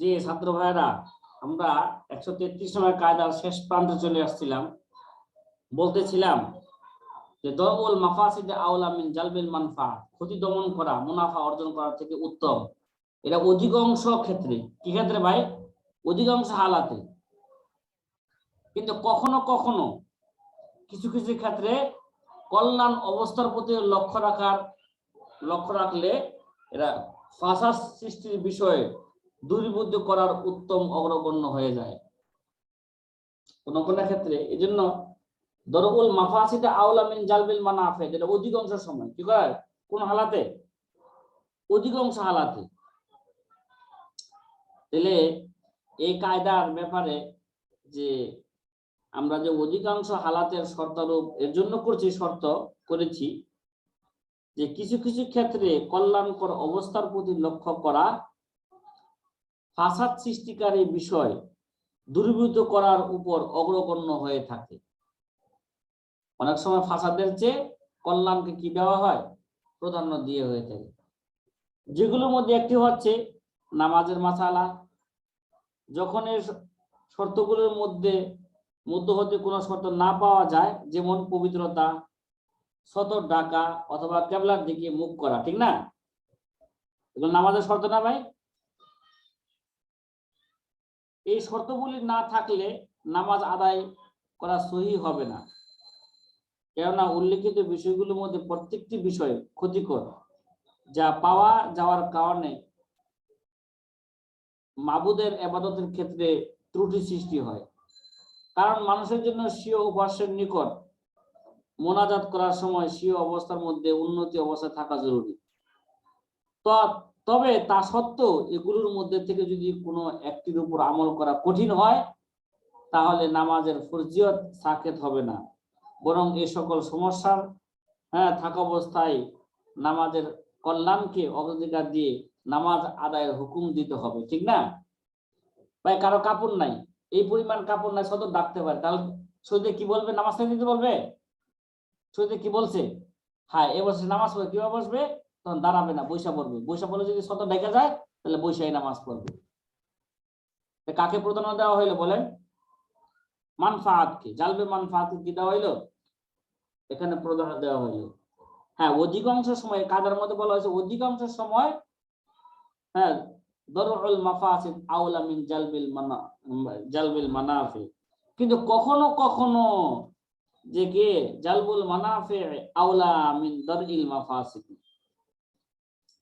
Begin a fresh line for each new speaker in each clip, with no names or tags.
জি ছাত্র ভাইরা, আমরা 133 নম্বর কায়দার শেষ প্রান্তে চলে আসছিলাম। বলতেছিলাম যে দরউল মাফাসিদে আওলা মিন জালবিল মানফা, ক্ষতি দমন করা মুনাফা অর্জন করার থেকে উত্তম। এটা অধিকাংশ ক্ষেত্রে। কি ক্ষেত্রে ভাই? অধিকাংশ হালাতে। কিন্তু কখনো কখনো কিছু কিছু ক্ষেত্রে কল্যাণ অবস্থার প্রতি লক্ষ্য রাখলে এরা ফাসাদ সৃষ্টির বিষয়ে দূরীভূত করার উত্তম অগ্রগণ্য হয়ে যায় কোন কোন ক্ষেত্রে। এই জন্য দরউল মাফাসিদে আওলা মিন জালবিল মানাফে, যেটা অধিকাংশ সময় কি করে, কোন হালাতে, অধিকাংশ হালাতে। তাহলে এই কায়দার ব্যাপারে যে আমরা যে অধিকাংশ হালাতের শর্তারূপ এর জন্য করেছি যে কিছু কিছু ক্ষেত্রে কল্যাণকর অবস্থার প্রতি লক্ষ্য করা ফাসাদ সৃষ্টিকারী বিষয় দূরীভূত করার উপর অগ্রগণ্য হয়ে থাকে। অনেক সময় ফাসাদের চেয়ে কল্যাণকে কি দেওয়া হয়, প্রাধান্য দিয়ে হয়ে থাকে। যেগুলোর মধ্যে একটি হচ্ছে নামাজের মাসালা। যখন এই শর্তগুলোর মধ্যে হতে কোনো শর্ত না পাওয়া যায়, যেমন পবিত্রতা, সতর ঢাকা অথবা কেবলার দিকে মুখ করা, ঠিক না? এগুলো নামাজের শর্ত না ভাই? এই শর্তগুলি না থাকলে নামাজ আদায় করা সহি হবে না, কেননা উল্লেখিত বিষয়গুলোর মধ্যে প্রত্যেকটি বিষয় ক্ষতিকর, যা পাওয়া যাওয়ার কারণে মাবুদের ইবাদতের ক্ষেত্রে ত্রুটি সৃষ্টি হয়। কারণ মানুষের জন্য স্বীয় উপাস্যের নিকট মোনাজাত করার সময় স্বীয় অবস্থার মধ্যে উন্নতি অবস্থায় থাকা জরুরি। তবে তা সত্ত্বেও এগুলোর মধ্যে থেকে যদি কোনো একটির উপর আমল করা কঠিন হয়, তাহলে নামাজের ফরজিয়ত সাকেত হবে না, বরং এই সকল সমস্যার থাকা অবস্থায় নামাজের কল্যাণকে অগ্রাধিকার দিয়ে নামাজ আদায়ের হুকুম দিতে হবে, ঠিক না ভাই? কারো কাপড় নাই, এই পরিমাণ কাপড় নাই, সদর ডাকতে পারে, তাহলে সৌদে কি বলবে? নামাজ দিতে বলবে? সৌদে কি বলছে? হ্যাঁ, এবার নামাজ পড়বে, কিভাবে বসবে? তখন দাঁড়াবে না, বৈশা পড়বে। বৈশা পড়লে যদি সদর ডেকে যায়, তাহলে বৈশাই নামাজ পড়বে। কাকে প্রাধান্য দেওয়া হইলো বলেন? মানফাআতকে, জালবে মানফাআতকে কি দেওয়া হইলো? এখানে প্রাধান্য দেওয়া হইলো। হ্যাঁ, অধিকাংশ সময় কাদের মধ্যে বলা হয়েছে, অধিকাংশ সময় দরউল মাফাসিদ আওলা মিন জালবিল মানাফি। কিন্তু কখনো কখনো যে কে জালবুল মানাফি আওলা মিন দরইল মাফাসিদ।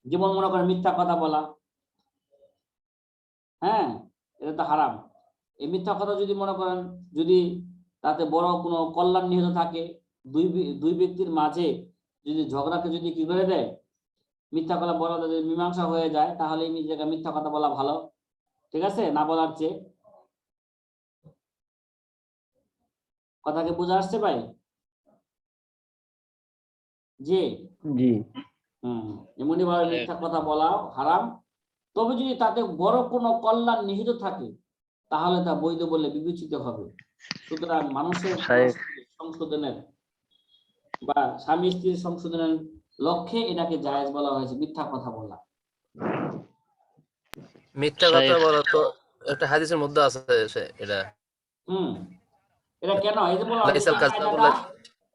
যেমন মনে করেন মিথ্যা কথা বলা, এটা তো হারাম। এই মিথ্যা কথা যদি মনে করেন, যদি তাতে বড় কোনো কল্যাণ নিহিত থাকে, দুই ব্যক্তির মাঝে যদি ঝগড়াকে যদি কি করে দেয়, মিথ্যা কথা বলা যদি মীমাংসা হয়ে যায়, তাহলে এই জায়গায় মিথ্যা কথা বলা ভালো, ঠিক আছে, না বলার চেয়ে। কথাকে বোঝা আসছে ভাই? জি
জি।
এমনি ভাবে মিথ্যা কথা বলা হারাম। তবে যদি তাতে বড় কোনো কল্যাণ নিহিত থাকে, তাহলে তা বৈধ বলে বিবেচিত হবে। সুতরাং মানুষের সংশোধনের বা স্বামী স্ত্রীর সংশোধনের লক্ষ্যে এটাকে জায়েজ বলা হয়েছে, মিথ্যা কথা বলা।
মিথ্যা কথা বলা তো একটা হাদিসের মধ্যে আছে এটা।
এটা কেন এই যে বলা হয়েছে,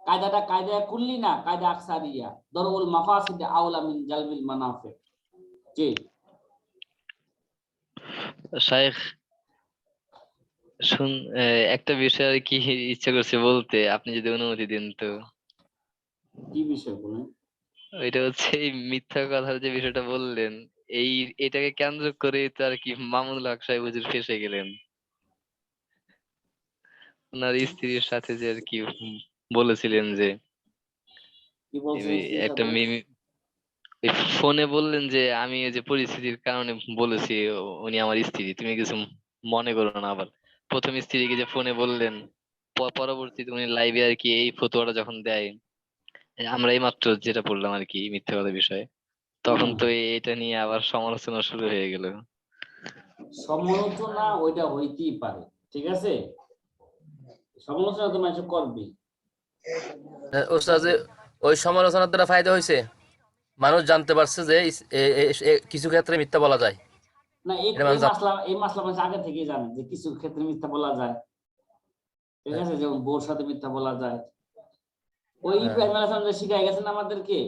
কায়দাটা কায়দা কুল্লি না, কায়দা আকসারিয়া, দরউল মাফাসিদ আওলা মিন জালবিল মানাফি। জি
শাইখ, একটা বিষয় আর কি ইচ্ছা করছে বলতে, আপনি যদি অনুমতি দেন তো।
কি বিষয় বলেন?
ওইটা হচ্ছে এই মিথ্যা কথার যে বিষয়টা বললেন, এটাকে কেন্দ্র করে তো আর কি মামুনুল হক সাহেব হুজুর ফেঁসে গেলেন। ওনার স্ত্রীর সাথে যে আর কি বলেছিলেন যে একটা ফোনে বললেন যে আমি এই যে পরিস্থিতির কারণে বলেছি উনি আমার স্ত্রী, তুমি কিছু মনে করো না। আবার প্রথম স্ত্রীকে যে ফোনে বললেন, পরবর্তীতে উনি লাইভে আর কি এই ফতোয়াটা যখন দেয়, আমরা এই মাত্র যেটা পড়লাম আর কি মিথ্যা কথা বিষয়ে, তখন তো এটা নিয়ে আবার সমালোচনা শুরু হয়ে গেল।
সমালোচনা ওইটা হইতেই পারে, ঠিক আছে, সমালোচনা তো মানুষ করবে।
ওই সমালোচনার দ্বারা ফায়দা হয়েছে, মানুষ জানতে পারছে যে কিছু ক্ষেত্রে মিথ্যা বলা যায়।
না এই
এটা মানুষ
এই মাসলা মানুষ আগে থেকেই জানে যে কিছু ক্ষেত্রে মিথ্যা বলা যায়, ঠিক আছে, যেমন বউর সাথে মিথ্যা বলা যায়। ওই
হ্যাঁ।
ইব্রাহিম আলাইহিস সালাম যে শিখাই গেছেন আমাদেরকে,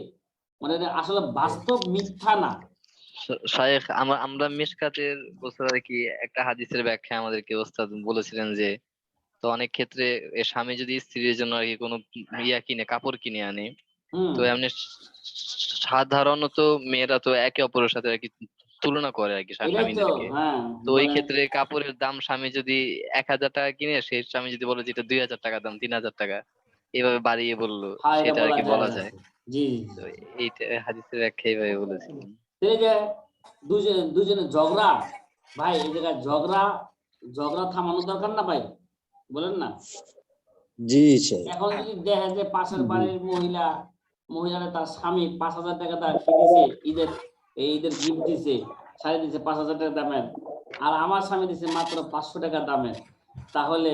মানে এটা আসলে বাস্তব মিথ্যা না।
শায়েখ আমরা মিশকাতের গোসল আর কি একটা হাদিসের ব্যাখ্যা আমাদেরকে ওস্তাদ বলেছিলেন যে, তো অনেক ক্ষেত্রে স্বামী যদি স্ত্রীর জন্য আর কি কোনো ইয়া কিনে, কাপড় কিনে আনে,
হুম,
তো এমনি সাধারণত মেয়েরা তো একে অপরের সাথে আর কি তুলনা করে আর কি
এটাই তো,
স্বামীদেরকে।
হ্যাঁ,
তো ওই
বলেন।
ক্ষেত্রে কাপড়ের দাম স্বামী যদি 1000 টাকা কিনে, সেই স্বামী যদি বলে যে এটা 2000 টাকা দাম, 3000 টাকা, এইভাবে বাড়িয়ে বললো,
হ্যাঁ, এটা
সেটা আর
বলা
কি
যায়
বলা যায়।
আছে। জি জি
তো
জি।
এইটা হাদিসের ব্যাখ্যা এইভাবে বলেছিলেন।
এই যে দুজনে ঝগড়া, ভাই এই জায়গায় ঝগড়া ঝগড়া থামানো দরকার না ভাই, বলেন না।
জি স্যার।
এখন যদি দেখে যে পাশের
জি।
বাড়ির মহিলারা তার স্বামী 5000 টাকা তার কি দিছে, ঈদের গিফট দিছে, শাড়ি দিছে 5000 টাকা দামের, আর আমার স্বামী দিছে মাত্র 500 টাকা দামের, তাহলে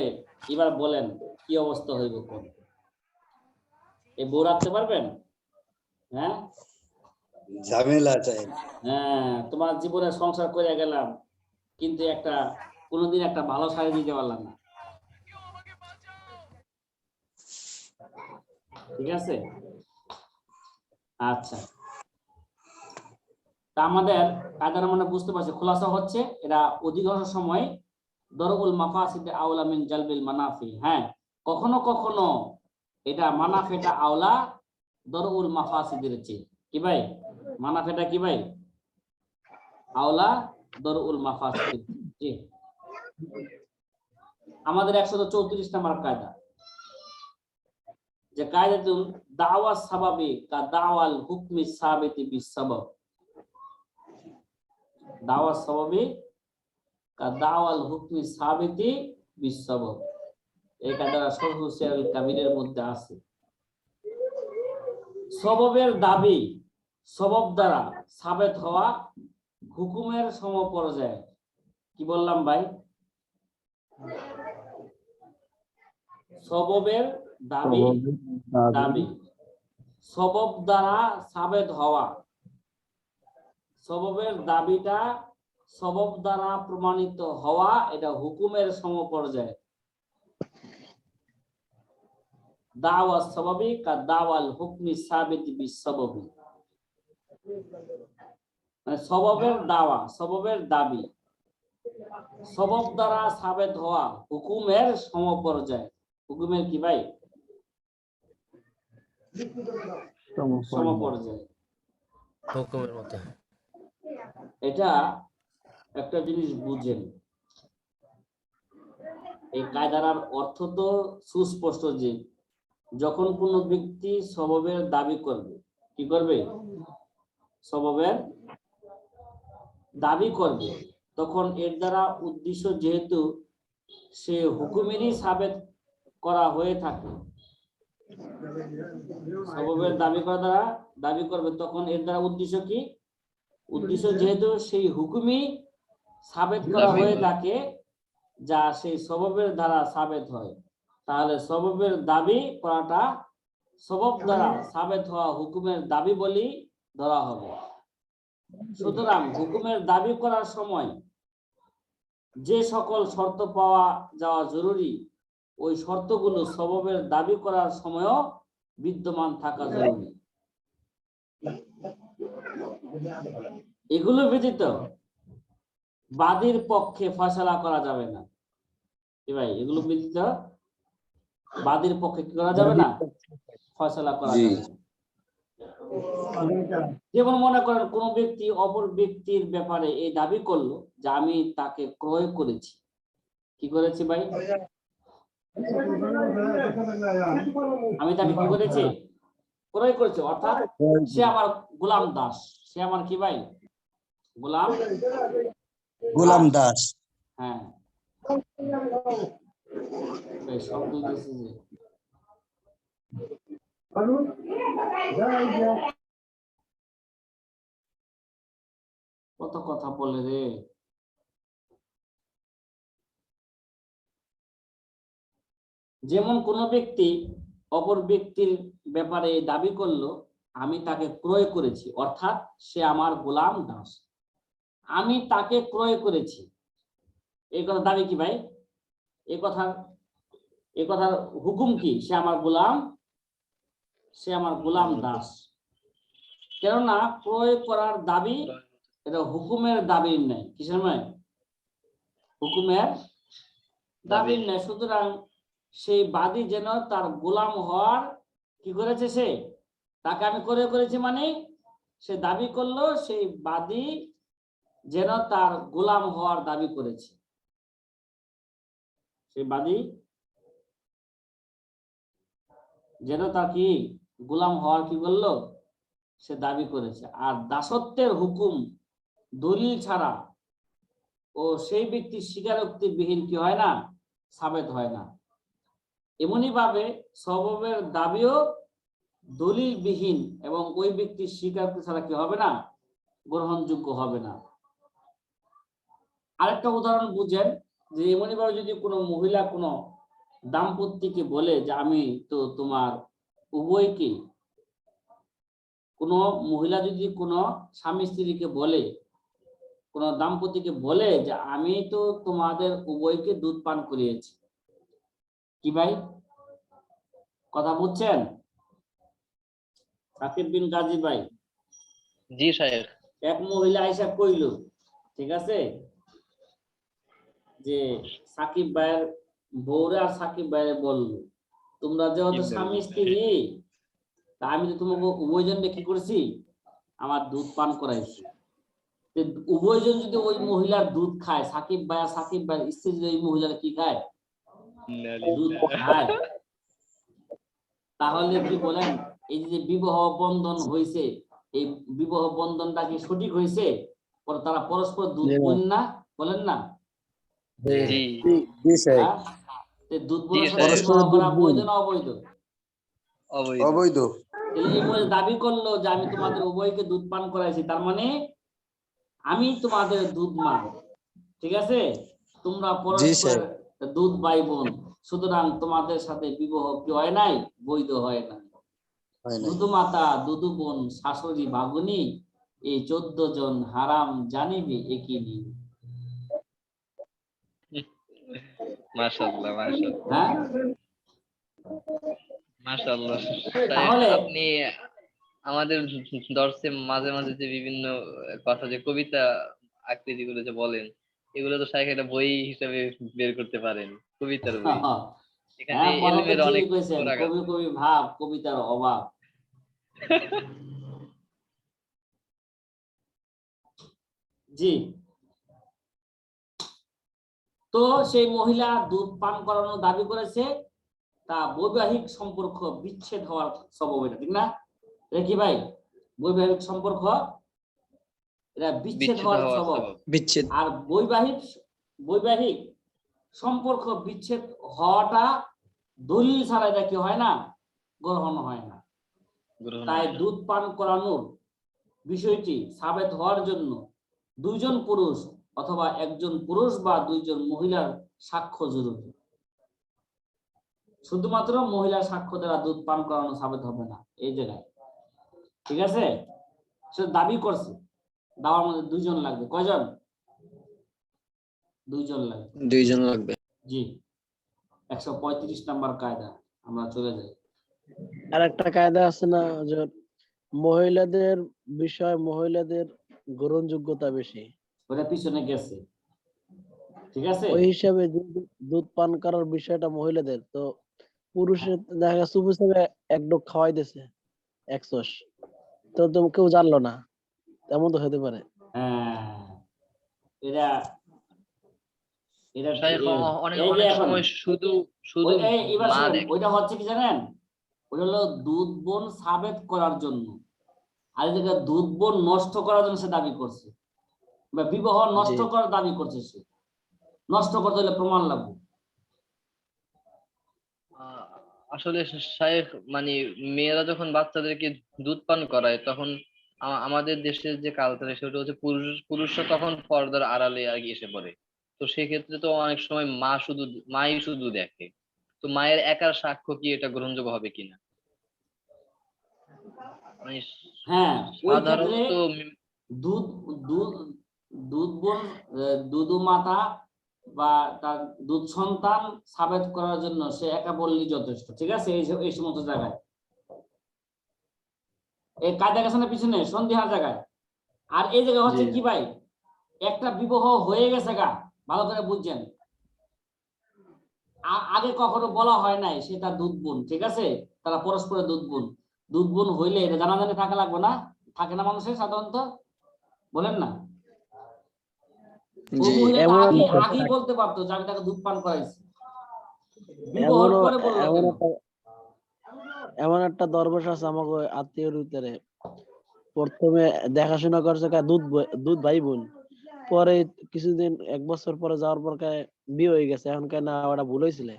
এবার বলেন কি অবস্থা হইব কোন? এই বউ রাখতে পারবেন? হ্যাঁ,
ঝামেলা চাই।
হ্যাঁ, তোমার জীবনে সংসার করে গেলাম, কিন্তু কোনোদিন একটা ভালো শাড়ি দিতে পারলাম না, ঠিক আছে। আচ্ছা, তা আমাদের কায়দার মানে বুঝতে পারছি, খোলাসা হচ্ছে এরা অধিকাংশ সময় দরউল মাফাসিদ আওলা মিন জালবিল মানাফি। হ্যাঁ, কখনো কখনো এটা মানাফিটা আওলা দরউল মাফাসিদের চেয়ে। কি ভাই, মানাফিটা কি ভাই? আওলা দরউল মাফাসিদ। জি, আমাদের 134 নম্বর কায়দা, যে কায়দাতুল দাওয়া সাবাবি কা দাওয়াল হুকমি সাবিতি বিসবাব। দাওয়া সাবাবি কা দাওয়াল হুকমি সাবিতি বিসবাব, এই কায়দাটা শরহ সিয়ারুল কাবিরের মধ্যে আছে। সববের দাবি সবব দ্বারা সাবেত হওয়া হুকুমের সমপর্যায়ে। কি বললাম ভাই? সববের দাবি সবব দ্বারা সাবেত হওয়া, সববের দাবিটা সবব দ্বারা প্রমাণিত হওয়া, এটা হুকুমের সমপর্যায়ে। দাওয়া সবাবি কা দাওয়াল হুকমি সাবিত বিসবাবি, মানে সববের দাওয়া, সববের দাবি সবব দ্বারা সাবেত হওয়া হুকুমের সমপর্যায়ে। হুকুমের কি ভাই? সমপর্যায়ে।
হুকুমের মতো।
এটা একটা জিনিস বুঝেন, এই কায়দার অর্থ তো সুস্পষ্ট, যে যখন কোনো ব্যক্তি সববের দাবি করবে, কি করবে? সববের দাবি করবে, তখন এর দ্বারা উদ্দেশ্য যেহেতু সে হুকুমেরই সাবেত করা হয়ে থাকে, সববের দাবি করা দ্বারা দাবি করবে, তখন এর দ্বারা উদ্দেশ্য কি? উদ্দেশ্য যেহেতু সেই হুকুমই সাবেত করা হয়ে থাকে, যা সেই সববের দ্বারা সাবেত হয়, তাহলে সববের দাবি করাটা সবব দ্বারা সাবেত হওয়া হুকুমের দাবি বলি ধরা হবে। সুতরাং হুকুমের দাবি করার সময় যে সকল শর্ত পাওয়া যাওয়া জরুরি, ওই শর্তগুলো সববের দাবি করার সময়ও বিদ্যমান থাকা জরুরি। এগুলো ব্যতীত বাদীর পক্ষে ফয়সালা করা যাবে না। কি ভাই, এগুলো ব্যতীত বাদীর পক্ষে কি করা যাবে না? ফয়সালা করা যাবে না। যেমন মনে করেন কোন ব্যক্তি অপর ব্যক্তির ব্যাপারে এই দাবি করলো যে আমি তাকে ক্রয় করেছি। কি করেছি ভাই? আমি তাকে কি করেছি? ক্রয় করেছি, অর্থাৎ সে আমার গোলাম দাস। সে আমার কি ভাই? গোলাম
দাস।
হ্যাঁ, শব্দ দিয়েছে যে কত কথা বলে রে। যেমন কোন ব্যক্তি অপর ব্যক্তির ব্যাপারে দাবি করলো আমি তাকে ক্রয় করেছি, অর্থাৎ সে আমার গোলাম দাস। আমি তাকে ক্রয় করেছি, এই কথা দাবি কি ভাই? এই কথার হুকুম কি? সে আমার গোলাম দাস। কেননা ক্রয় করার দাবি এটা হুকুমের দাবির নাই। কিসের নয়? হুকুমের দাবির নাই। সুতরাং সেই বাদী যেন তার গোলাম হওয়ার কি করেছে, সে তাকে আমি ক্রয় করেছি মানে সে দাবি করলো সেই বাদী যেন তার গোলাম হওয়ার দাবি করেছে। সেই বাদী যেন তার কি গোলাম হওয়ার কি বললো, সে দাবি করেছে। আর দাসত্বের হুকুম দলিল ছাড়া ও সেই ব্যক্তির স্বীকারোক্তি বিহীন কি হয় না, সাবেত হয় না। এমনি ভাবে সববের দাবিও দলিল বিহীন এবং ওই ব্যক্তির স্বীকারোক্তি ছাড়া কি হবে না, গ্রহণযোগ্য হবে না। আরেকটা উদাহরণ বুঝেন যে এমনি ভাবে যদি কোনো মহিলা কোনো দাম্পত্যকে বলে যে আমি তো তোমার উভয়কে, কোনো মহিলা যদি কোনো স্বামী স্ত্রীকে বলে, কোন দাম্পত্যকে বলে যে আমি তো তোমাদের উভয়কে দুধ পান করিয়েছি, কি ভাই কথা বুঝছেন? সাকিব বিন গাজী ভাই,
জি শায়েখ।
এক মহিলা আইসা কইল, ঠিক আছে, যে সাকিব ভাইয়ের বউরে আর সাকিব ভাইয়ের বললো তোমরা যেহেতু স্বামী স্ত্রী, তা আমি তো তোমাকে উভয়জনকে কি করছি, আমার দুধ পান করাইছি। উভয়জন যদি ওই মহিলার দুধ খায়, সাকিব ভাই আর সাকিব ভাইয়ের স্ত্রী যদি ওই মহিলার কি খায়, দুধ খায়, তাহলে কি বলেন এই যে বিবাহ বন্ধন হয়েছে, এই বিবাহ বন্ধনটা কি সঠিক হয়েছে? তারা পরস্পর দুধ বোন না, বলেন না?
জি
জি সাহেব,
হ্যাঁ, দুধ বোনের সাথে
সাহেব।
বিবাহ করা বৈধ না অবৈধ?
অবৈধ।
তাহলে এই মহিলা দাবি করলো যে আমি তোমাদের উভয়কে দুধ পান করাইছি, তার মানে আমি তোমাদের দুধ মা, ঠিক আছে, তোমরা
জি
পরস্পর
সাহেব।
দুধ ভাই বোন, সুতরাং তোমাদের সাথে বিবাহ কি হয় নাই, বৈধ হয় না।
হয় নাই।
দুধু মাতা দুধু বোন শাশুড়ি ভাগুনি এই 14 জন হারাম জানিবি একিনি।
মাশাআল্লাহ, মাশাআল্লাহ,
হ্যাঁ,
মাশাআল্লাহ। শায়েখ,
তাহলে
আপনি আমাদের দর্শে মাঝে মাঝে যে বিভিন্ন কথা, যে কবিতা আকৃতি গুলো যে বলেন, এগুলো তো শায়েখ একটা বই হিসেবে বের করতে পারেন, কবিতার বই। এখানে
হ্যাঁ, কথা তো
এলমের অনেক
ঠিকই কইছেন,
ফরাক
কবি
আছে।
কবি ভাব কবিতার অভাব। জি, তো সেই মহিলা দুধ পান করানোর দাবি করেছে, তা বৈবাহিক সম্পর্ক বিচ্ছেদ হওয়ার সম্ভব, এটা ঠিক না? এটা কি ভাই, বৈবাহিক সম্পর্ক এটা বিচ্ছেদ
বিচ্ছেদ
হওয়ার
হওয়ার
স্বভাব।
সবব।
বিচ্ছেদ।
আর বৈবাহিক সম্পর্ক বিচ্ছেদ হওয়াটা দলিল ছাড়া এটা কি হয় না, গ্রহণ হয় না।
গ্রহণ
তাই
হয় না।
দুধ পান করানোর বিষয়টি সাবেত হওয়ার জন্য দুইজন পুরুষ অথবা একজন পুরুষ বা দুইজন মহিলার সাক্ষ্য জরুরি। শুধুমাত্র মহিলার সাক্ষ্য দ্বারা দুধ পান করানো সাবেত হবে না এই জায়গায়, ঠিক আছে? সে দাবি করছে, দাওয়ার মধ্যে দুইজন লাগবে, কয়জন? দুইজন লাগবে।
দুইজন লাগবে।
জি, 135 নাম্বার কায়দা, আমরা চলে যাই।
আর একটা কায়দা আছে না, যে মহিলাদের বিষয় মহিলাদের গ্রহণযোগ্যতা বেশি,
ওটা পিছনে গেছে, ঠিক আছে?
ওই হিসাবে দুধ পান করার বিষয়টা মহিলাদের, তো পুরুষের দেখা গেছে চুপি চুপি এক ডোক খাওয়াই দিছে 100, তো কেউ জানলো না, তেমন তো হতে পারে।
হ্যাঁ, এটা এটা
শায়েখ, অনেক
এই যে
অনেক
এখন
সময় শুধু শুধু
এবার
মা
শুনুন,
দেখ।
ওইটা হচ্ছে কি জানেন, ওটা হলো দুধ বোন সাবেত করার জন্য, আর এদিকে দুধ বোন নষ্ট করার জন্য সে দাবি করছে, বা বিবাহ নষ্ট
জি।
করার দাবি করছে। সে নষ্ট করতে হলে প্রমাণ লাগবে।
আহ, আসলে শায়েখ, মানে মেয়েরা যখন বাচ্চাদেরকে দুধ পান করায়, তখন আমাদের দেশের যে কালচার, সেটা হচ্ছে পুরুষরা তখন পর্দার আড়ালে আর কি এসে পড়ে। তো সেক্ষেত্রে তো অনেক সময় মাই শুধু দেখে। তো মায়ের একার সাক্ষ্য কি এটা গ্রহণযোগ্য হবে কিনা? মানে
হ্যাঁ, ওই ক্ষেত্রে
সাধারণত
দুধ দুধ দুধ বোন, দুধু মাতা বা তার দুধ সন্তান সাবেত করার জন্য সে একা বললেই যথেষ্ট, ঠিক আছে? এই সমস্ত জায়গায় এই কায়দা গেছে না পিছনে সন্ধিহার জায়গায়। আর এই জায়গায় হচ্ছে কি ভাই, একটা বিবাহ হয়ে গেছে গা, ভালো করে বুঝছেন, আগে কখনো বলা হয় নাই সেটা দুধ বোন, ঠিক আছে? তারা পরস্পরের দুধ বোন। দুধ বোন হইলে এটা জানাজানি থাকা লাগবে না? থাকে না মানুষের সাধারণত, বলেন না? ও মহিলা তো আগেই বলতে পারতো যে আমি তাকে দুধ পান করাইছি, বিবাহের পরে বললো কেন?
এমন একটা দরবেশ আছে আমাকে আত্মীয়র ভিতরে, প্রথমে দেখাশোনা করছে দুধ ভাই বোন, পরে কিছুদিন 1 বছর পরে যাওয়ার পর বিয়ে হয়ে গেছে, এখন না ওটা ভুল হয়েছিল।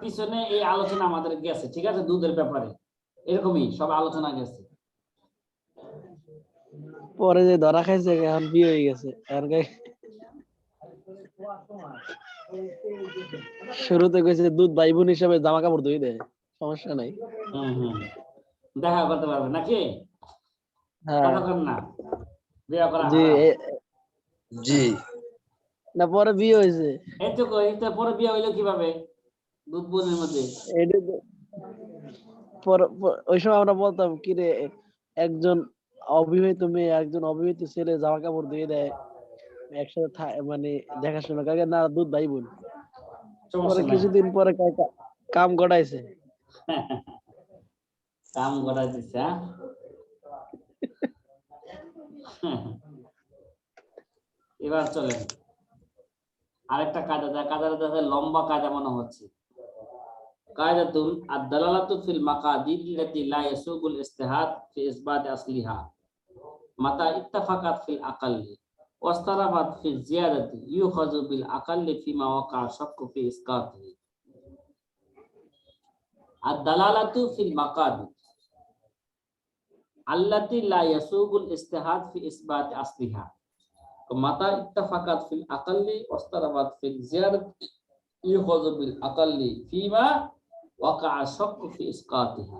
পিছনে এই আলোচনা আমাদের গেছে, ঠিক আছে? দুধের ব্যাপারে এরকমই সব আলোচনা গেছে।
পরে যে ধরা খাইছে এখন বিয়ে হয়ে গেছে, এখন শুরুতে কইছে দুধ ভাই বোন হিসাবে জামা কাপড় ধুই দেয়, সমস্যা নাই।
দেখা করতে পারবে নাকি? না বিয়ে করা
জি
না, পরে বিয়ে হয়েছে।
এইটুকু পরে বিয়ে হইলো কিভাবে দুধ বোনের মধ্যে?
ওই সময় আমরা বলতাম কি রে, একজন অবিবাহিত মেয়ে একজন অবিবাহিত ছেলে জামা কাপড় ধুয়ে দেয় একসাথে, মানে দেখাশোনা করে না, দুধ ভাই বোন। পরে কিছুদিন পরে কাম গড়াইছে।
কাম গড়াইছে। এবার চলেন আরেকটা কায়দা, যা কায়দাটা লম্বা কায়দা মনে হচ্ছে। কায়দাতুল আদ-দালালাতু ফিল মাকাদির আল্লাতী লা ইয়াসুগুল ইজতিহাদ ফি ইসবাত আসলিহা মাতা ইত্তাফাকাত ফিল আকাল্লি ওয়াস্তারাবাত ফি জিয়াদাতি ইউখাযু বিল আকাল্লি ফিমা ওয়াকা শাক্কু ফি ইসকাতিহি। আদ-দালালাতু ফিল মাকাদির আল্লাতী লা ইয়াসুগুল ইজতিহাদ ফি ইসবাত আসলিহা মাতা ইত্তাফাকাত ফিল আকাল্লি ওয়াস্তারাবাত ফিল জিয়াদাতি ইউখাযু বিল আকাল্লি ফিমা ওয়াকা শাক্কু ফি ইসকাতিহি।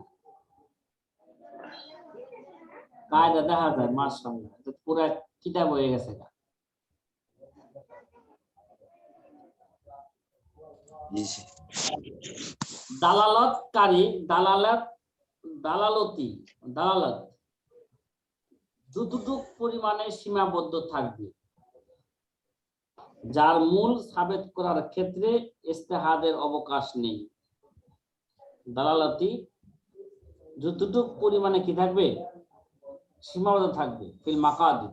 কায়দা দেখা যায় মাশাআল্লাহ, পুরো কিতাব হয়ে গেছে। দালালতকারী দালালত যতটুক পরিমাণে সীমাবদ্ধ থাকবে, যার মূল সাবেত করার ক্ষেত্রে ইজতিহাদের অবকাশ নেই। দালালতি যতটুক পরিমাণে কি থাকবে, সীমাবদ্ধ থাকবে। ফিল মাকাদির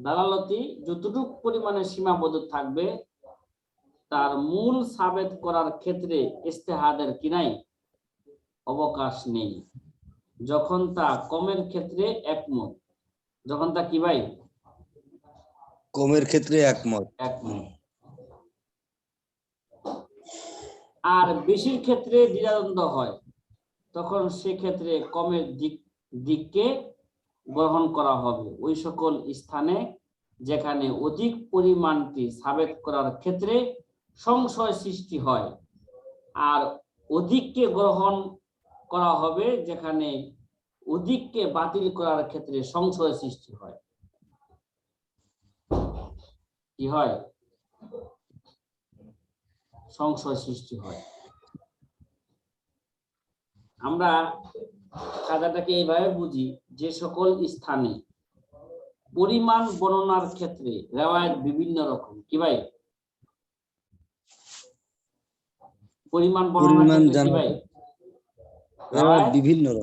দালালতি যতটুক পরিমাণে সীমাবদ্ধ থাকবে, তার মূল সাবেত করার ক্ষেত্রে ইজতিহাদের কি নাই, অবকাশ নেই। যখন তা কমের ক্ষেত্রে একমত, যখন তা কি ভাই,
কমের ক্ষেত্রে একমত।
আর বেশির ক্ষেত্রে দ্বিধাদ্বন্দ্ব হয়, তখন সেক্ষেত্রে কমের দিককে গ্রহণ করা হবে। ওই সকল স্থানে যেখানে অধিক পরিমাণটি সাবেত করার ক্ষেত্রে সংশয় সৃষ্টি হয়, আর অধিককে গ্রহণ করা হবে যেখানে অধিককে বাতিল করার ক্ষেত্রে সংশয় সৃষ্টি হয়। কি হয়? সংশয় সৃষ্টি হয়। আমরা কায়দাটাকে এইভাবে বুঝি, যে সকল স্থানে পরিমাণ বর্ণনার ক্ষেত্রে রিওয়ায়াত বিভিন্ন রকম। কি ভাই? পরিমাণ বর্ণনার ক্ষেত্রে কি ভাই,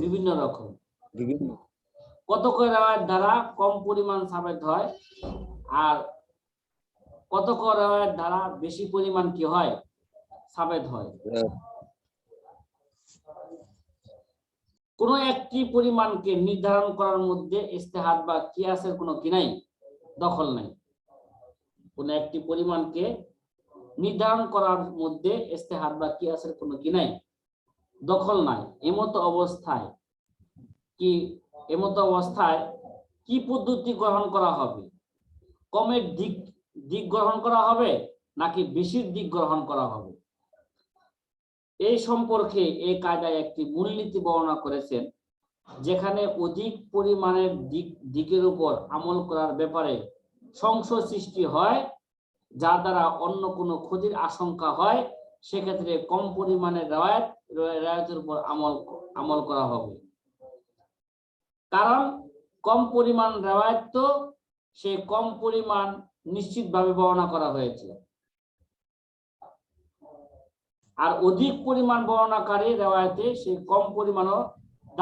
বিভিন্ন রকম। কত করে রিওয়ায়াত দ্বারা কম পরিমাণ সাবেত হয়, আর কত করে রিওয়ায়াত দ্বারা বেশি পরিমাণ কি হয়, সাবেত হয়। কোন একটি পরিমাণকে নির্ধারণ করার মধ্যে ইজতিহাদ বা কিয়াসের কোনো কি নাই, দখল নাই। কোন একটি পরিমাণকে নির্ধারণ করার মধ্যে ইজতিহাদ বা কিয়াসের কোনো কি নাই, দখল নাই। এমতো অবস্থায় কি পদ্ধতি গ্রহণ করা হবে? কমের দিক গ্রহণ করা হবে নাকি বেশির দিক গ্রহণ করা হবে? এই সম্পর্কে এই কায়দায় একটি মূলনীতি বর্ণনা করেছেন যেখানে অধিক পরিমাণের দিকের উপর আমল করার ব্যাপারে সংশয় সৃষ্টি হয়, যার দ্বারা অন্য কোনো ক্ষতির আশঙ্কা হয়, সেক্ষেত্রে কম পরিমাণের রেওয়ায়েতের উপর আমল করা হবে। কারণ কম পরিমাণ রেওয়ায়েত তো সে কম পরিমাণ নিশ্চিতভাবে বর্ণনা করা হয়েছে, আর অধিক পরিমাণ বর্ণনাকারী রেওয়ায়েতে সে কম পরিমাণও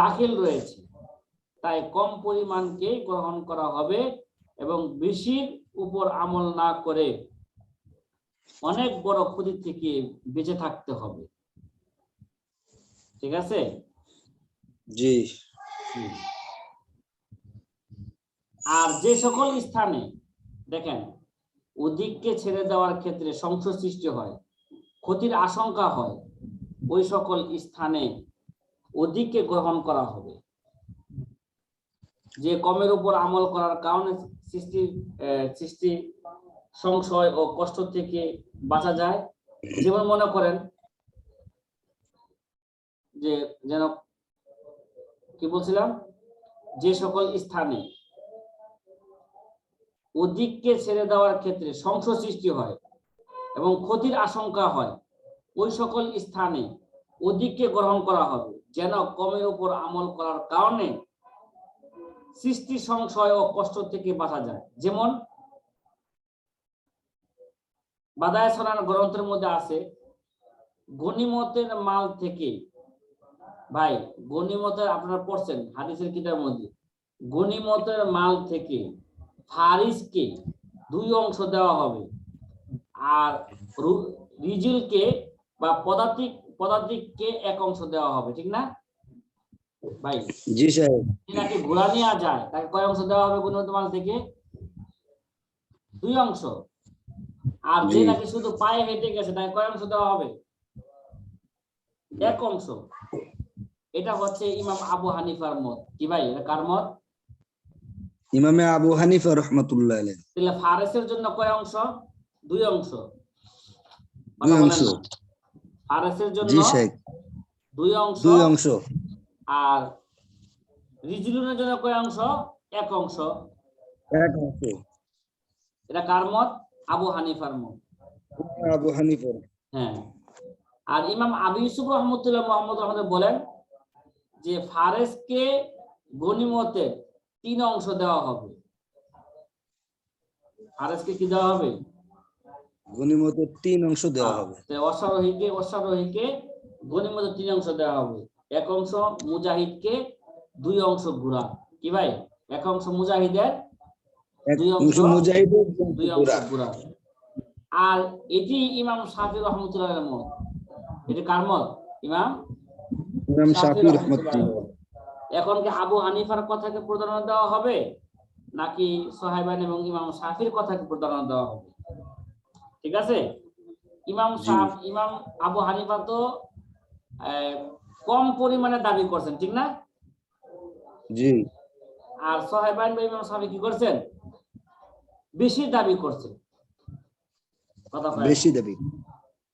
দাখিল রয়েছে। তাই কম পরিমাণকে গ্রহণ করা হবে এবং বেশির উপর আমল না করে অনেক বড় ক্ষতি থেকে বেঁচে থাকতে হবে। ঠিক আছে?
জি।
আর যে সকল স্থানে দেখেন অধিককে ছেড়ে দেওয়ার ক্ষেত্রে সংশয় সৃষ্টি হয়, ক্ষতির আশঙ্কা হয়, ওই সকল স্থানে অধিককে গ্রহণ করা হবে। যে কমের উপর আমল করার কারণে সৃষ্টি সংশয় ও কষ্ট থেকে বাঁচা যায়। যেমন মনে করেন যে যেন কি বলছিলাম, যে সকল স্থানে অধিককে ছেড়ে দেওয়ার ক্ষেত্রে সংশয় সৃষ্টি হয় এবং ক্ষতির আশঙ্কা হয়, ওই সকল স্থানে অধিককে গ্রহণ করা হবে, যেন কমের উপর আমল করার কারণে সৃষ্টি সংশয় ও কষ্ট থেকে বাঁচা যায়। যেমন বাদায়ে সনান গ্রন্থের মধ্যে আছে গনিমতের মাল থেকে, ভাই গনিমতের আপনারা পড়ছেন হাদিসের কিতাবের মধ্যে, গনিমতের মাল থেকে ফারিসকে 2 অংশ দেওয়া হবে, আর রিজিলকে বা পদাতিককে 1 অংশ দেওয়া হবে। ঠিক না ভাই?
জি সাহেব।
নাকি ঘোড়া নিয়ে যায় তাকে কয় অংশ দেওয়া হবে গনিমতের মাল থেকে? 2 অংশ। আর যে নাকি শুধু পায়ে হেঁটে গেছে তাকে কয় অংশ দেওয়া হবে? 1 অংশ। এটা হচ্ছে ইমাম আবু হানিফার মত। কি ভাই, এটা কার মত?
ইমামে আবু হানিফা রাহমাতুল্লাহ আলাইহি।
তাহলে ফারেসের জন্য কয় অংশ? 2 অংশ।
2 অংশ।
ফারেসের জন্য
জি সাহেব
2 অংশ।
2 অংশ।
আর রিজলুনের জন্য কয় অংশ? 1 অংশ।
1 অংশ।
এটা কার মত? আবু হানিফার মত।
আবু হানিফা।
হ্যাঁ। আর ইমাম আবু ইউসুফ রহমতুল্লাহ মুহাম্মদ রহমতুল্লাহ বলেন যে ফারেসকে গনিমতে 3 অংশ দেওয়া হবে। ফারেসকে কি দেওয়া হবে?
গনিমতে 3 অংশ দেওয়া হবে।
অশ্বারোহীকে গনিমতে 3 অংশ দেওয়া হবে। 1 অংশ মুজাহিদকে, 2 অংশ ঘোড়া। কি ভাই? 1 অংশ মুজাহিদের, 2 অংশ
মুজাহিদের,
2 অংশ ঘোড়া। আর এটি ইমাম শাফি রহমতুল্লাহর মত। এটি কার মত? ইমাম
শাফি রহমতুল্লাহ।
এখন কি আবু হানিফার কথাকে প্রাধান্য দেওয়া হবে নাকি সাহাবান এবং ইমাম শাফির কথাকে প্রাধান্য দেওয়া হবে? ঠিক আছে? ইমাম আবু হানিফা তো কম পরিমাণে দাবি করছেন, ঠিক না?
জি।
আর সাহাবান বা ইমাম শাফি কি করছেন? বেশি দাবি করছেন। কথা বলেন।
বেশি দাবি।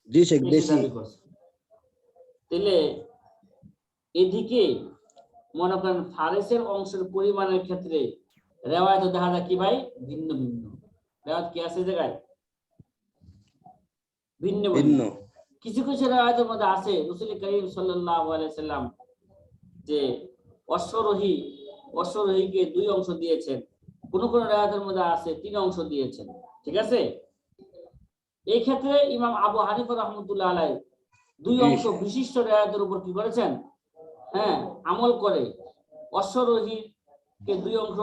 জি শেখ, বেশি
দাবি করছেন। তাহলে এদিকে মনে করেন ফারেসের অংশের পরিমাণের ক্ষেত্রে রেওয়ায়েত দেখা যায় কি ভাই? ভিন্ন ভিন্ন রেওয়ায়েত কি আছে জায়গায়? ভিন্ন ভিন্ন। কিছু কিছু রেওয়ায়েতের মধ্যে আছে রাসূল করিম সাল্লাল্লাহু আলাইহি সাল্লাম যে অশ্বরোহীকে 2 অংশ দিয়েছেন, কোন কোন রেওয়ায়েতের মধ্যে আছে 3 অংশ দিয়েছেন। ঠিক আছে? এই ক্ষেত্রে ইমাম আবু হানিফা রাহমাতুল্লাহ আলাইহি 2 অংশ বিশিষ্ট রেওয়ায়েতের উপর কি করেছেন? হ্যাঁ, আমল করে অশ্বরোহীকে 2 অংশ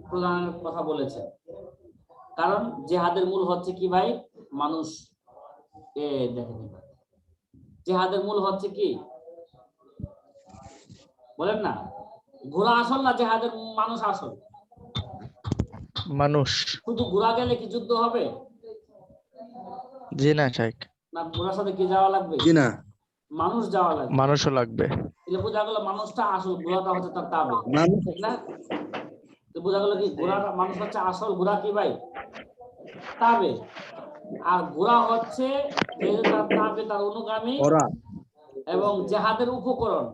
প্রদানের কথা বলেছেন। কারণ জিহাদের মূল হচ্ছে কি ভাই? মানুষ। দেখেন জিহাদের মূল হচ্ছে কি বলেন না? ঘোড়া আসল না জিহাদের মানুষ আসল?
মানুষ।
শুধু ঘোড়া গেলে কি যুদ্ধ হবে?
জি না শেখ।
না, ঘোড়ার সাথে কি যাওয়া লাগবে?
জি না,
মানুষ যাওয়া লাগবে।
মানুষও লাগবে।
তাহলে বোঝা গেল মানুষটা আসল, ঘোড়াটা হচ্ছে তার তাবে। ঠিক না? তো বোঝা গেল কি ঘোড়াটা মানুষ হচ্ছে আসল, ঘোড়া কি ভাই? তাবে। আর ঘোড়া হচ্ছে তার তাবে, তার অনুগামী এবং জিহাদের উপকরণ।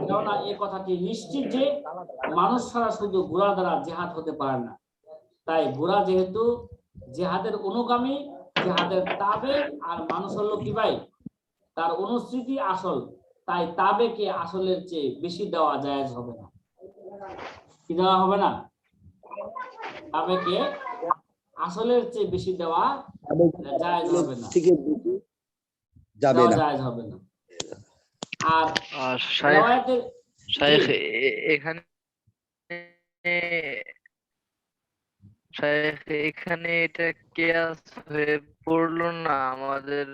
কেননা এই কথাটি নিশ্চিত যে মানুষ ছাড়া শুধু ঘোড়া দ্বারা জেহাদ হতে পারে না। তাই ঘোড়া যেহেতু জেহাদের অনুগামী, জেহাদের তাবে, আর মানুষ হলো কি ভাই তার অনুসৃতি আসল, তাই তাবেকে আসলের চেয়ে বেশি দেওয়া জায়েজ হবে না। কি দেওয়া হবে না? তাবেকে আসলের চেয়ে বেশি দেওয়া জায়েজ হবে না,
থেকে বেশি যাবে
দেওয়া
না।
জায়েজ হবে না। আর
আর শাইখ
রিওয়ায়াতের
শাইখ
জি,
এখানে শাইখ এখানে এটা কেয়াস হয়ে পড়লো না? আমাদের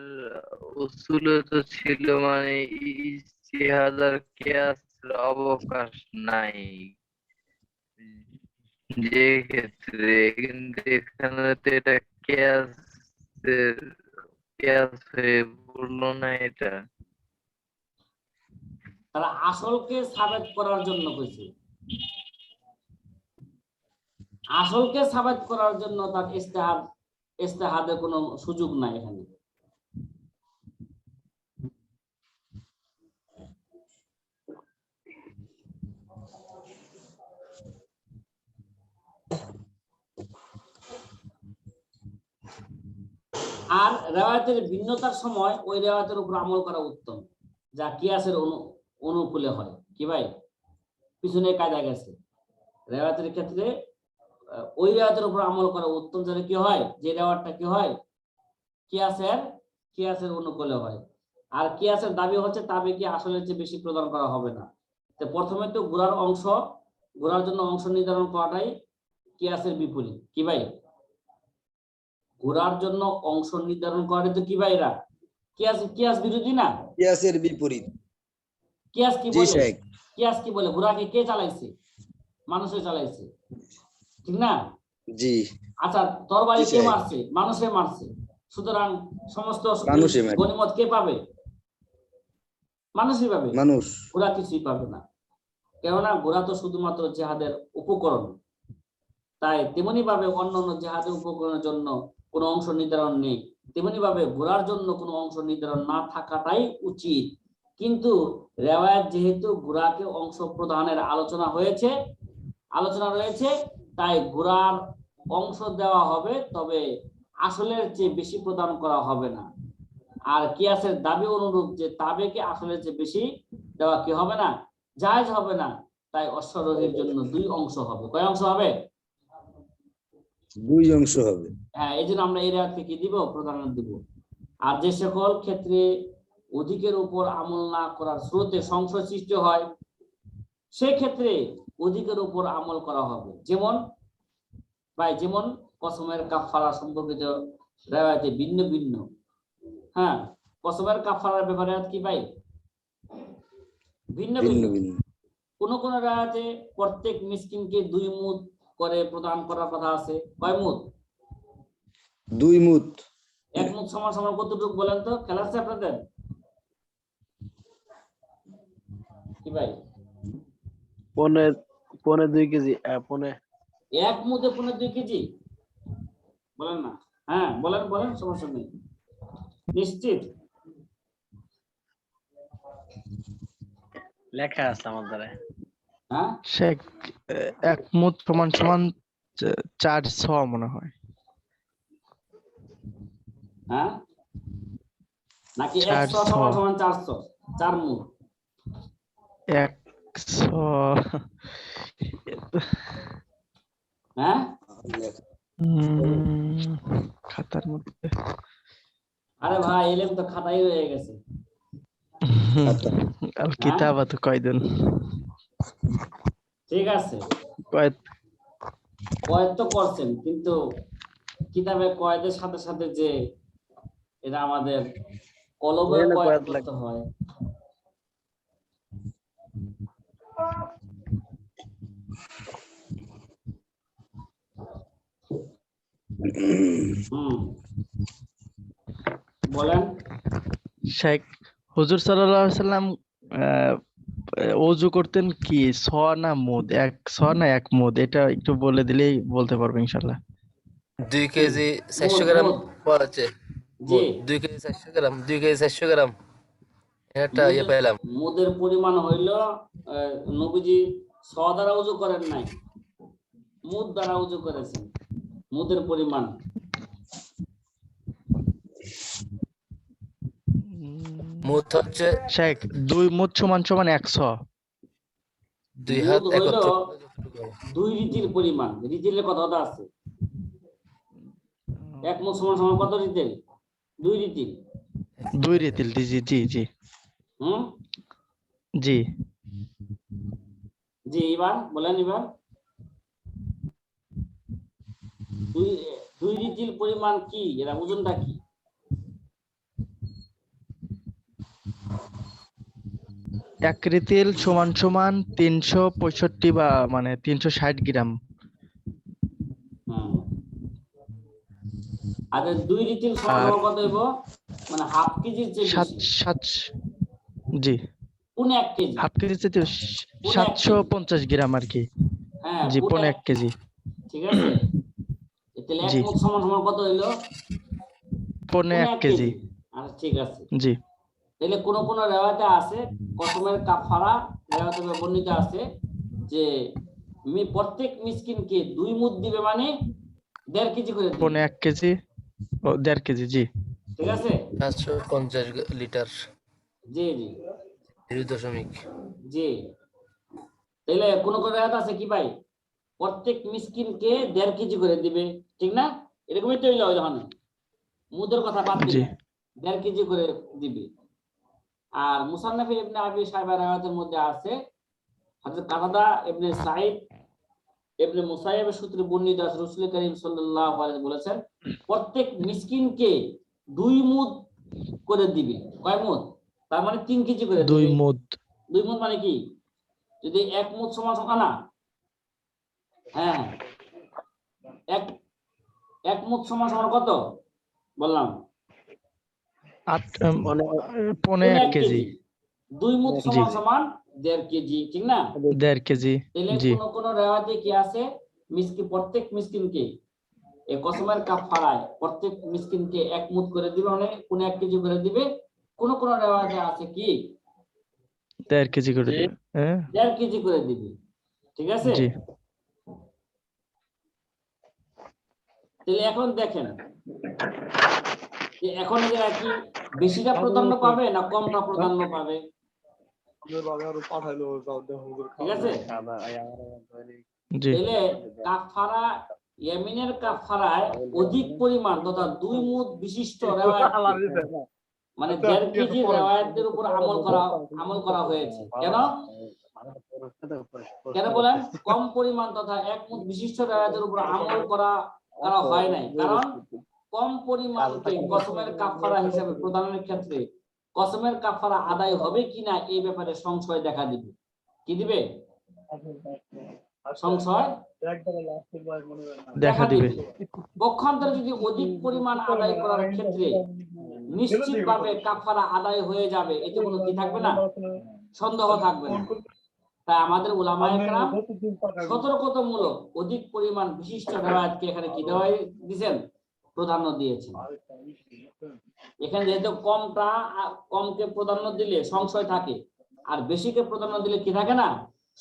উসুলে তো ছিল মানে ইজতিহাদ আর কেয়াসের অবকাশ নাই যে ক্ষেত্রে, কিন্তু এখানে তো এটা কেয়াস হয়ে পড়লো না এটা?
তারা আসলকে সাবেত করার জন্য কইছে, আসলকে সাবেত করার জন্য তার ইজতিহাদের কোনো সুযোগ নাই এখানে। আর রেওয়ায়াতের ভিন্নতার সময় ওই রেওয়ায়াতের উপর আমল করা উত্তম, যা কিয়াসের অনুকূলে হয়। কি ভাই, পিছনে কায়দা গেছে রেওয়ায়াতের ক্ষেত্রে ওই রেওয়ায়াতের উপর আমল করা উত্তম, যেটা কি হয়, যে রেওয়ায়াতটা কি হয় কিয়াসের অনুকূলে হয়। আর কিয়াসের দাবি হচ্ছে তাবে কি আসলের চেয়ে বেশি প্রদান করা হবে না। তো প্রথমে তো ঘোড়ার জন্য অংশ নির্ধারণ করাটাই কিয়াসের বিপরীত। কি ভাই, ঘোড়ার জন্য অংশ নির্ধারণ করে তো কি ভাইরা কিয়াস বিরোধী না?
কিয়াসের বিপরীত।
কিয়াস কি
জি
বলে?
শেখ।
কিয়াস কি বলে? ঘোড়াকে কে চালাইছে? মানুষে চালাইছে, ঠিক না?
জি
আচ্ছা, তরবারি
জি
কে
স্যার।
মারছে? মানুষে মারছে। সুতরাং সমস্ত
মানুষে মারে।
গনিমত কে পাবে? মানুষই পাবে,
মানুষ।
ঘোড়া কিছুই পাবে না। কেননা ঘোড়া তো শুধুমাত্র জেহাদের উপকরণ। তাই তেমনি ভাবে অন্যান্য জেহাদের উপকরণের জন্য কোনো অংশ নির্ধারণ নেই, তেমনি ভাবে ঘোড়ার জন্য কোনো অংশ নির্ধারণ না থাকাটাই উচিত। কিন্তু রেওয়ায়াত যেহেতু ঘোড়াকে অংশ প্রদানের আলোচনা রয়েছে, তাই ঘোড়ার অংশ দেওয়া হবে, তবে আসলের চেয়ে বেশি প্রদান করা হবে না। আর কিয়াসের দাবি অনুরূপ যে তাবেকে আসলের চেয়ে বেশি দেওয়া কি হবে না, জায়েজ হবে না। তাই অশ্বারোহীর জন্য 2 অংশ হবে। কয় অংশ হবে?
2 অংশ হবে।
হ্যাঁ, এই জন্য আমরা এই রেওয়ায়াতকে কি দিব? প্রাধান্য দিব। আর যে সকল ক্ষেত্রে অধিকের উপর আমল না করার স্রোতে সংশয় সৃষ্টি হয়, সেক্ষেত্রে অধিকের উপর আমল করা হবে। যেমন কসমের কাফারা সম্পর্কিত রেওয়ায়েতে ভিন্ন ভিন্ন। হ্যাঁ, কসমের কাফারার ব্যাপারে কি ভাই ভিন্ন
ভিন্ন
ভিন্ন।
ভিন্ন।
কোন কোন রেওয়ায়েতে প্রত্যেক মিসকিনকে 2 মুদ করে প্রদান করার কথা আছে। কয় মুদ?
2 মুদ।
1 মুদ সমান সমান কতটুকু বলেন তো? খেলা আছে আপনাদের? কি ভাই,
পৌনে 2 কেজি, পৌনে
1 মুদে 2 কেজি বলেন না? হ্যাঁ বলেন, সমস্যা নেই, নিশ্চিত?
লেখা আছে আমাদের।
হ্যাঁ,
শেখ, 1 মুদ সমান সমান 400 মনে হয়।
হ্যাঁ, নাকি 100 সমান
400
সমান 400? 4 মুদ।
100
হ্যাঁ,
খাতার মধ্যে।
আরে ভাই এলেম তো খাতাই হয়ে গেছে।
আল কিতাবাত কয়দিন।
ঠিক আছে,
কয়-
কয়েদ তো করছেন, কিন্তু কিতাবে কয়েদের সাথে সাথে যে এটা আমাদের কলবে
এখানে
কয়েদ
কয়েদ
করতে হয়। বলেন।
শেখ, হুজুর সাল্লাল্লাহু আলাইহি সাল্লাম ওযু করতেন কি ছ না মুদ? 1 মুদ? এটা একটু বলে দিলেই বলতে পারবো ইনশাআল্লাহ।
2 কেজি 400 গ্রাম
মুদ।
পাওয়া যাচ্ছে।
জি,
2 কেজি 400 গ্রাম, 2 কেজি 400 গ্রাম একটা ইয়ে
মুদের
পেলাম।
মুদের পরিমাণ হইল নবীজি ছ দ্বারা উজু করেন নাই, মুদ দ্বারা উজু করেছেন। মুদের পরিমাণ
মুদ হচ্ছে
শেখ 2 মুদ সমান সমান 100।
2
মুদ
হাত
হইল
একত্র।
2 রিতিল পরিমাণ। রিতিলের কথা আছে, 1 মুদ সমান সমান কত রিতিল? 2 রিতিল।
2 রিতিল, জি জি জি
হুম,
জি।
জি এবার বলেন। এবার 2 রিতিল পরিমাণ কি? এরা ওজনটা কি?
এক রিতিল সমান সমান 365 বা মানে 360 গ্রাম।
হুম, আর 2 রিতিল সমান
আর
সমান কত হইব? মানে হাফ কেজির চেয়ে
সাত
বেশি,
সাত জি,
পুনে 1 কেজি।
হাফ কেজি থেকে
পুনে 1 কেজি,
750 গ্রাম আর কি।
হ্যাঁ
জি,
পুনে
পৌনে
1
1 কেজি।
ঠিক আছে। তাহলে 1
জি,
মুদ সমান সমান কত হইলো?
পৌনে
পুনে
1
1
কেজি।
কেজি। আচ্ছা ঠিক আছে।
জি,
তাহলে কোন কোন রেওয়ায়েতে আছে, কসমের কাফারা রেওয়ায়েতে বর্ণিত আছে যে প্রত্যেক মিসকিনকে 2 মুদ দিবে, মানে 1.5 কেজি করে দিবে।
পৌনে 1 কেজি ও 1.5 কেজি। জি
ঠিক আছে।
750 লিটার,
জি জি
0.।
জি। তাহলে কোন কোন রেওয়ায়েত আছে কি ভাই, প্রত্যেক মিসকিনকে 1.5 কেজি করে দিবে, ঠিক না? এরকমই তো হইলো যখন মুদের কথা বাদ
জি
দিলাম, 1.5 কেজি করে দিবে। আর মুসান্নাফে ইবনে আবি শাইবা রিওয়ায়াতের মধ্যে আছে হযরত কাতাদা ইবনে সাঈদ ইবনে মুসাইয়্যিবের সূত্রে বর্ণিত আছে, রাসূল করিম সাল্লাল্লাহু আলাইহি বলেছেন প্রত্যেক মিসকিনকে 2 মুদ করে দিবে। কয় মুদ? তার মানে 3 কেজি করে
2
দিবে।
মুদ।
2 মুদ মানে কি? যদি 1 মুদ সমান সমান না, হ্যাঁ 1 মুদ সমান সমান কত বললাম?
মানে
পৌনে 1
1
কেজি।
কেজি। 2 মুদ
জি,
সমান সমান 1.5 কেজি, ঠিক না?
1.5 কেজি।
তাহলে
জি,
কোন কোন রিওয়ায়াতে কি আছে, প্রত্যেক মিসকিনকে এই কসমের কাফারায় প্রত্যেক মিসকিনকে 1 মুদ করে দিবে, মানে কোন 1 কেজি করে দিবে। কোন কোন রিওয়ায়াতে আছে কি
1.5 কেজি করে
যে
দিবে। হ্যাঁ
1.5 কেজি করে দিবে, ঠিক আছে।
জি
তাহলে এখন দেখেন যে এখন এরা কি বেশিটা প্রাধান্য পাবে না কমটা প্রাধান্য পাবে? ঠিক আছে।
জি
তাহলে কাফারা, ইয়ামিনের কাফারায় অধিক পরিমাণ তথা 2 মুদ বিশিষ্ট রিওয়ায়াত, মানে 1.5 কেজি রিওয়ায়াতের উপর আমল করা হয়েছে। কেন কেন বলেন? কম পরিমাণ তথা 1 মুদ বিশিষ্ট রিওয়ায়াতের উপর আমল করা হয় নাই। কারণ কম পরিমাণকে কসমের কাফারা হিসেবে প্রদানের ক্ষেত্রে কসমের কাফারা আদায় হবে কিনা এই ব্যাপারে সংশয় দেখা দিবে। কি দিবে? সংশয়
দেখা দিবে।
পক্ষান্তরে যদি অধিক পরিমাণ আদায় করার ক্ষেত্রে নিশ্চিতভাবে কাফারা আদায় হয়ে যাবে, এতে কোনো কি থাকবে না, সন্দেহ থাকবে না। তাই আমাদের উলামায়ে কেরাম সতর্কতামূলক অধিক পরিমাণ বিশিষ্ট রিওয়ায়াতকে এখানে কি দেওয়া দিয়েছেন, প্রাধান্য দিয়েছেন। এখানে যেহেতু কমকে প্রাধান্য দিলে সংশয় থাকে, আর বেশিকে প্রাধান্য দিলে কি থাকে না,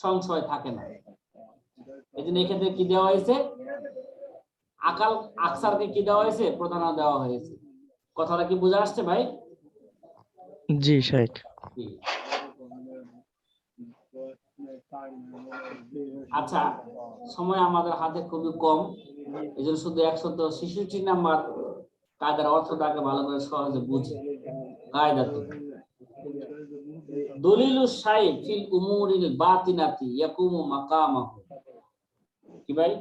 সংশয় থাকে না। এই জন্য এক্ষেত্রে কি দেওয়া হয়েছে, আকসারকে কি দেওয়া হয়েছে, প্রাধান্য দেওয়া হয়েছে। কথাটা কি বোঝা আসছে ভাই?
জি শেখ।
আচ্ছা, সময় আমাদের হাতে খুবই কম, এই জন্য শুধু 166 নাম্বার কায়দার অর্থটাকে ভালো করে সহজে বুঝি। কায়দা তো দলিলুস শাই ফিল উমুরিল বাতিনাতি ইয়াকুমু মাকামাহু। কি ভাই?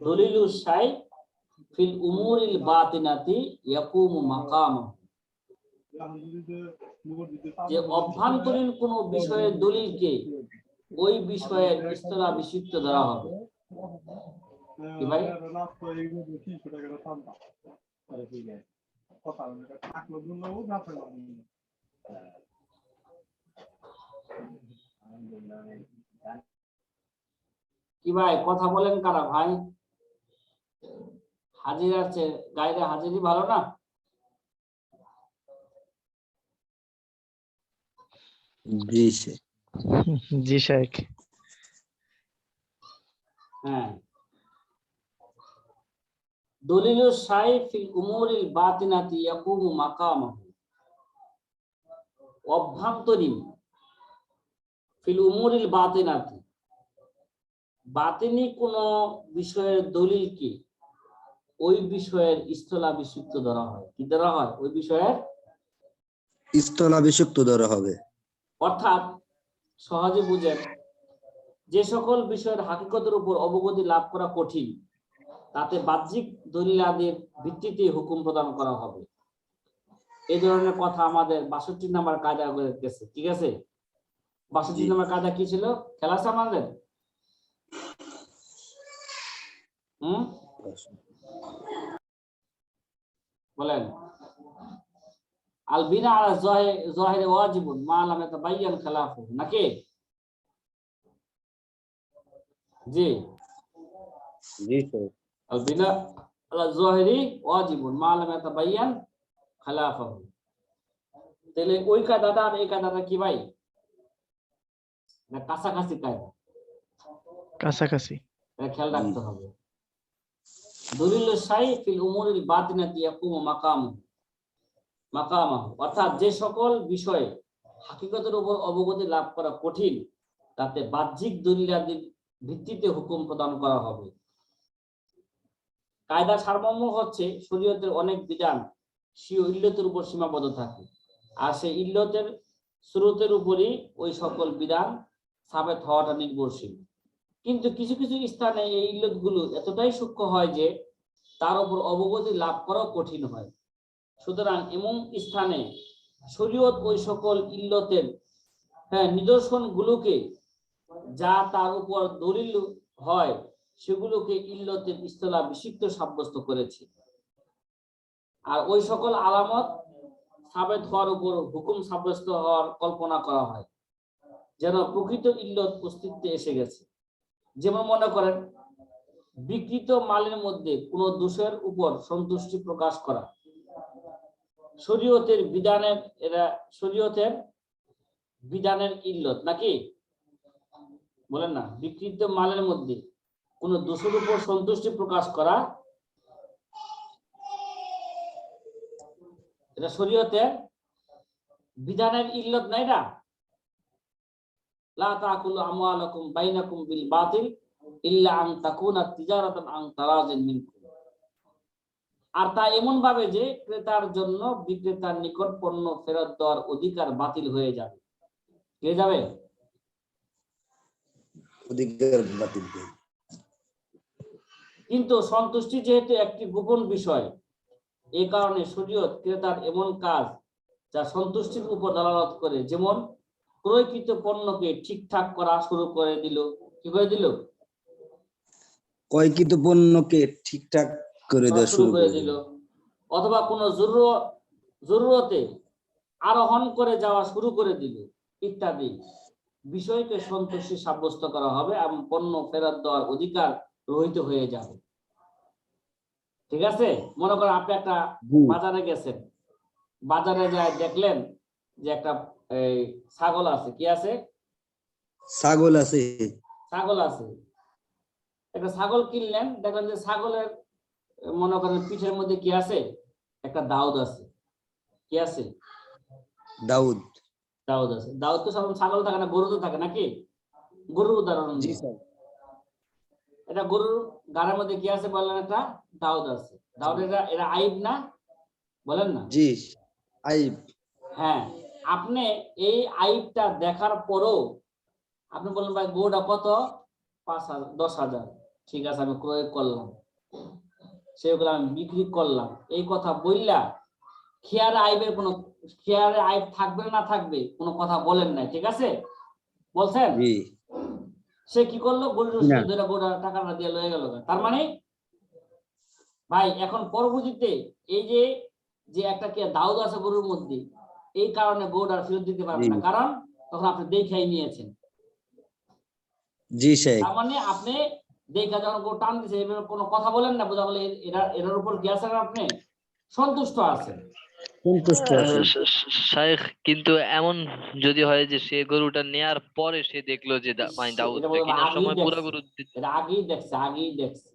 দলিলুস শাই ফিল উমুরিল বাতিনাতি ইয়াকুমু মাকামাহু, যে অভ্যন্তরীণ কোন বিষয়ের দলিলকে ওই বিষয়ের স্থলাভিষিক্ত ধরা হবে। কি ভাই? কি ভাই কথা বলেন কারা ভাই? হাজির আছে, গাইরে হাজিরি ভালো না?
জি শেখ।
জি শেখ।
হ্যাঁ, দলিলু শাই ফিল উমুরিল বাতিনাতি ইয়াকুমু মাকামাহু। অভ্যন্তরীণ ফিল উমুরিল বাতিনাতি, বাতিনি কোন বিষয়ের দলিল কি ওই বিষয়ের স্থলাভিষিক্ত ধরা হয়। কি ধরা হয়? ওই বিষয়ের
স্থলাভিষিক্ত ধরা হবে।
অর্থাৎ সহজে বুঝেন, যে সকল বিষয়ের হাকিকতের উপর অবগতি লাভ করা কঠিন তাতে বাহ্যিক দলিলাদির ভিত্তিতে হুকুম প্রদান করা হবে। এই ধরনের কথা আমাদের 62 নম্বর কায়দা গেছে। ঠিক আছে, 62 নম্বর কায়দা কি ছিল? খেলা আছে আমাদের? বলেন। আল বিনা আলা যাহিরি ওয়াজিবুন মা লাম ইয়াতাবায়্যান খিলাফুহু, নাকি? জি,
জি শেখ।
আল বিনা আলা যাহিরি ওয়াজিবুন মা লাম ইয়াতাবায়্যান খিলাফুহু। তাহলে ওই কায়দাটা আর এই কায়দাটা কি ভাই? না কাছাকাছি কায়দা?
কাছাকাছি।
এটা খেয়াল রাখতে হবে। দলিলু শাই ফিল উমুরিল বাতিনাতি ইয়াকুমু মাকামাহু, অর্থাৎ যে সকল বিষয়ে হাকিকতের উপর অবগতি লাভ করা কঠিন তাতে বাহ্যিক দলিলাদির ভিত্তিতে হুকুম প্রদান করা হবে। কায়দা সারমর্ম হচ্ছে শরীয়তের অনেক বিধান স্বীয় ইল্লতের উপর সীমাবদ্ধ থাকে, আর সেই ইল্লতের স্রোতের উপরই ওই সকল বিধান সাবেত হওয়াটা নির্ভরশীল। কিন্তু কিছু কিছু স্থানে এই ইল্লতগুলো এতটাই সূক্ষ্ম হয় যে তার উপর অবগতি লাভ করাও কঠিন হয়। সুতরাং এমন স্থানে শরীয়ত ওই সকল ইল্লতের নিদর্শনগুলোকে যা তার উপর দলিল হয় সেগুলোকে ইল্লতের স্থলাভিষিক্ত সাব্যস্ত করেছে। আর ওই সকল আলামত সাবেত হওয়ার উপর হুকুম সাব্যস্ত হওয়ার কল্পনা করা হয়, যেন প্রকৃত ইল্লত অস্তিত্বে এসে গেছে। যেমন মনে করেন, বিকৃত মালের মধ্যে কোনো দোষের উপর সন্তুষ্টি প্রকাশ করা শরীয়তের বিধানের ইল্লত, নাকি? বলেন না, বিকৃত মালের মধ্যে কোনো দোষের উপর সন্তুষ্টি প্রকাশ করা এটা শরীয়তের বিধানের ইল্লত নাই। না লা তাকুলু আমওয়ালাকুম বাইনাকুম বিল বাতিল ইল্লা আন তাকুনা তিজারাতান আন তারাজিন মিনকুম। আর তা এমন ভাবে যে ক্রেতার জন্য বিক্রেতার নিকট পণ্য ফেরত দেওয়ার অধিকার বাতিল হয়ে যাবে। কে যাবে?
অধিকার বাতিল।
কিন্তু সন্তুষ্টি যেহেতু একটি গোপন বিষয়, এই কারণে শরীয়ত ক্রেতার এমন কাজ যা সন্তুষ্টির উপর দালালত করে, যেমন ক্রয়কৃত পণ্যকে ঠিকঠাক করা শুরু করে দিল। কি করে দিল?
ক্রয়কৃত পণ্যকে ঠিকঠাক করে দেওয়া
শুরু করে দিল। অথবা কোনো জরুরতে আরোহণ করে যাওয়া শুরু করে দিল ইত্যাদি বিষয়কে সন্তুষ্টি সাব্যস্ত করা হবে এবং পণ্য ফেরত দেওয়ার অধিকার রহিত হয়ে যাবে। ঠিক আছে, মনে করেন আপনি একটা বাজারে গেছেন, বাজারে যায় দেখলেন যে একটা ছাগল আছে। কি আছে?
ছাগল আছে।
ছাগল আছে। একটা ছাগল কিনলেন, দেখলেন যে ছাগলের মনে করেন পিঠের মধ্যে কি আছে? একটা দাউদ আছে। কি আছে?
দাউদ।
দাউদ আছে। দাউদ তো সব ছাগল থাকে না, গরু তো থাকে, নাকি? গরুর উদাহরণ দিই। এটা গরুর গাড়ের মধ্যে কি আছে বললেন? একটা দাউদ আছে। দাউদ এরা আইব না? বলেন না?
জি, আইব।
হ্যাঁ, আপনি এই আইবটা দেখার পরও আপনি বললেন ভাই গরুটা কত? 5,000 10,000। ঠিক আছে, আমি ক্রয় করলাম, সেগুলো আমি বিক্রি করলাম। এই কথা বললা খেয়ারে আইব থাকবে না থাকবে কোনো কথা বলেন নাই। ঠিক আছে, বলছেন? সে কি করলো? গরুর গরুটা টাকাটা দিয়ে লয়ে গেল। তার মানে ভাই এখন পরবর্তীতে এই যে একটা কে দাউদ আছে গরুর মধ্যে, এই কারণে গরুটা ফেরত দিতে পারবেন না, কারণ তখন আপনি দেখাই নিয়েছেন।
জি স্যার।
তার মানে আপনি দেখা যখন গরু টান দিছে, এভাবে কোনো কথা বলেন না, বোঝা গেল এরার উপর কি আছেন? আপনি সন্তুষ্ট আছেন।
সন্তুষ্ট আছি।
শাইখ, কিন্তু এমন যদি হয় যে সে গরুটা নেয়ার পরে সে দেখলো যে মানে দাউদ
এটা
তো
বলবো
কেনার
আগেই
সময় পুরো
দেখছে,
গরু
এটা আগেই দেখছে, আগেই দেখছে।